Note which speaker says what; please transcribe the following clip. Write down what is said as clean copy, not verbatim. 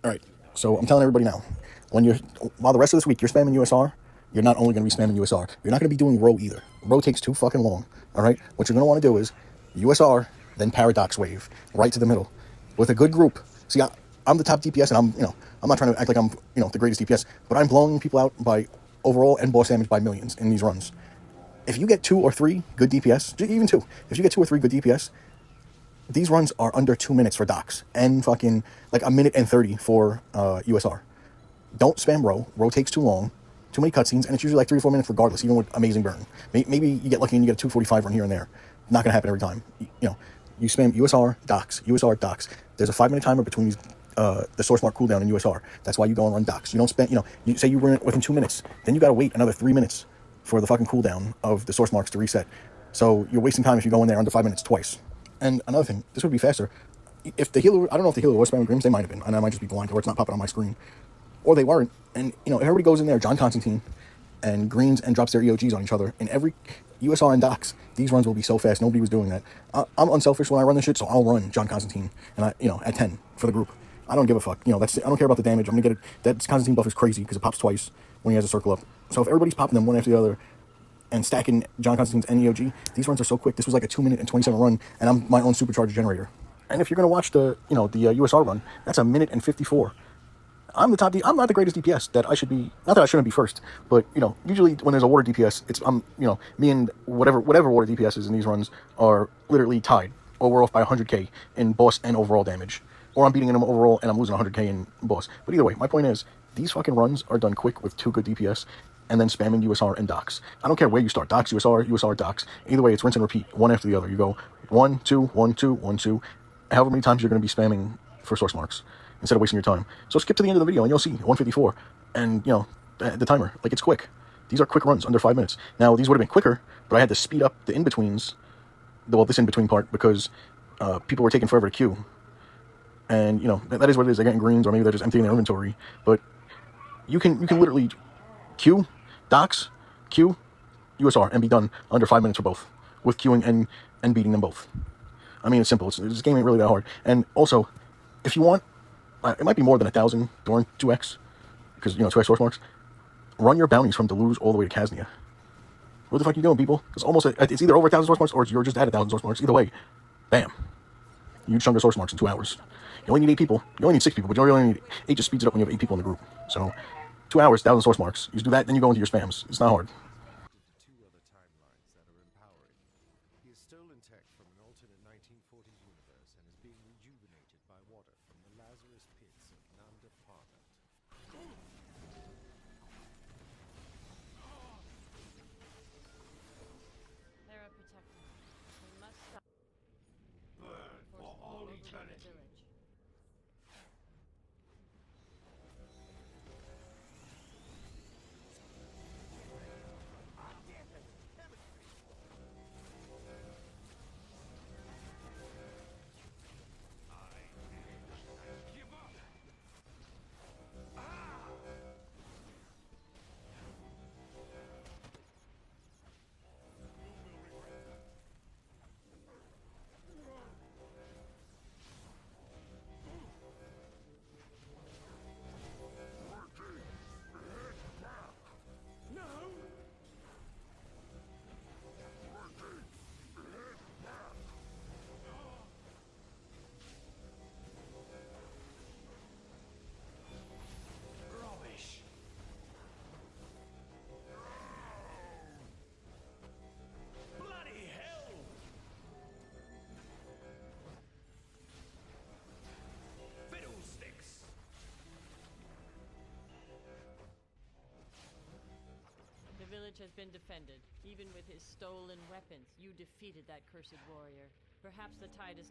Speaker 1: All right, so I'm telling everybody now, while the rest of this week you're spamming USR, you're not only going to be spamming USR, you're not going to be doing row either. Row takes too fucking long. All right, what you're going to want to do is USR, then Paradox Wave, right to the middle, with a good group. See, I'm the top DPS, and I'm not trying to act like I'm the greatest DPS, but I'm blowing people out by overall and boss damage by millions in these runs. If you get 2 or 3 good DPS, even 2, if you get 2 or 3 good DPS, these runs are under 2 minutes for docs and fucking like a minute and 30 for USR. Don't spam row. Row takes too long, too many cutscenes, and it's usually like 3 or 4 minutes regardless, even with amazing burn. Maybe you get lucky and you get a 245 run here and there. Not gonna happen every time. You spam USR docs, USR docs. There's a 5-minute timer between the source mark cooldown and USR. That's why you go and run docs. You don't spend, you say you run it within 2 minutes, then you gotta wait another 3 minutes for the fucking cooldown of the source marks to reset. So you're wasting time if you go in there under 5 minutes twice. And another thing, this would be faster. If the healer, I don't know if the healer was spamming Grims, they might have been, and I might just be blind or it's not popping on my screen. Or they weren't. And, if everybody goes in there, John Constantine, and greens and drops their EOGs on each other, in every USR and docs, these runs will be so fast. Nobody was doing that. I'm unselfish when I run this shit, so I'll run John Constantine, and at 10 for the group. I don't give a fuck. I don't care about the damage. I'm gonna get it. That Constantine buff is crazy because it pops twice when he has a circle up. So if everybody's popping them one after the other, and stacking John Constantine's and EOG, these runs are so quick. This was like a 2 minute and 27 run, and I'm my own supercharger generator. And if you're gonna watch the USR run, that's a minute and 54. I'm not the greatest DPS that I should be. Not that I shouldn't be first, but usually when there's a water DPS, it's me and whatever water DPS is in these runs are literally tied, or we're off by 100k in boss and overall damage, or I'm beating them overall and I'm losing 100k in boss. But either way, my point is these fucking runs are done quick with 2 good DPS, and then spamming USR and docs. I don't care where you start, docs, USR, docs. Either way, it's rinse and repeat, one after the other. You go 1, 2, 1, 2, 1, 2. However many times you're going to be spamming for source marks instead of wasting your time. So skip to the end of the video and you'll see 154 and the timer. Like, it's quick. These are quick runs under 5 minutes. Now these would have been quicker, but I had to speed up the in-betweens, this in-between part, because people were taking forever to queue. And that is what it is. They're getting greens, or maybe they're just emptying their inventory. But you can literally queue docs, queue USR, and be done under 5 minutes for both, with queuing and beating them both. I mean, it's simple. This game ain't really that hard. And also, if you want, it might be more than 1,000 during 2x, because 2x source marks. Run your bounties from Deluge all the way to Kaznia. What the fuck are you doing, people? It's either over 1,000 source marks or you're just at 1,000 source marks. Either way, bam, huge chunk of source marks in 2 hours. You only need 8 people. You only need 6 people, but you only need 8. Just speeds it up when you have 8 people in the group. So 2 hours, 1,000 source marks. You just do that, then you go into your spams. It's not hard.
Speaker 2: Two other timelines that are empowering. He has stolen tech from an alternate 1940s universe and is being rejuvenated by water from the Lazarus pits of Nanda Parbat.
Speaker 3: They're a protector. We must stop.
Speaker 2: Burn for all eternity.
Speaker 3: The village has been defended. Even with his stolen weapons, you defeated that cursed warrior. Perhaps the tide is